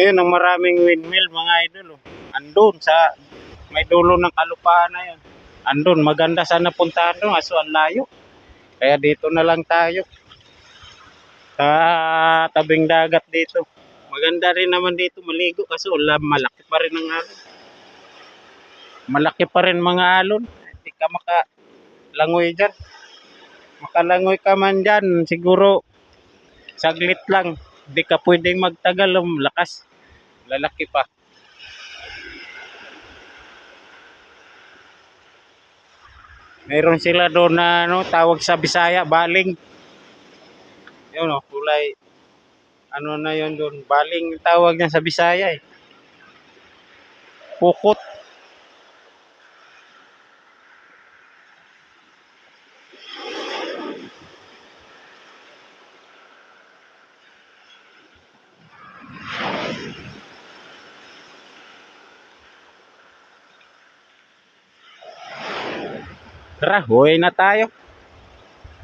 Ayun, ang maraming windmill mga idol. Oh. Andun sa may dulo ng kalupaan na yun. Andun, maganda sana puntahan doon. Aso ang layo. Kaya dito na lang tayo. Sa tabing dagat dito. Maganda rin naman dito maligo kasi ulam malaki pa rin ang alon. Malaki pa rin mga alon. Hindi ka makalangoy dyan. Makalangoy ka man dyan. Siguro saglit lang. Hindi ka pwedeng magtagal. Lakas. Lalaki pa. Meron sila doon na tawag sa Bisaya, baling. Yun kulay. Ano na yun doon? Baling tawag niya sa Bisaya eh. Pukot. Tara, huwi na tayo.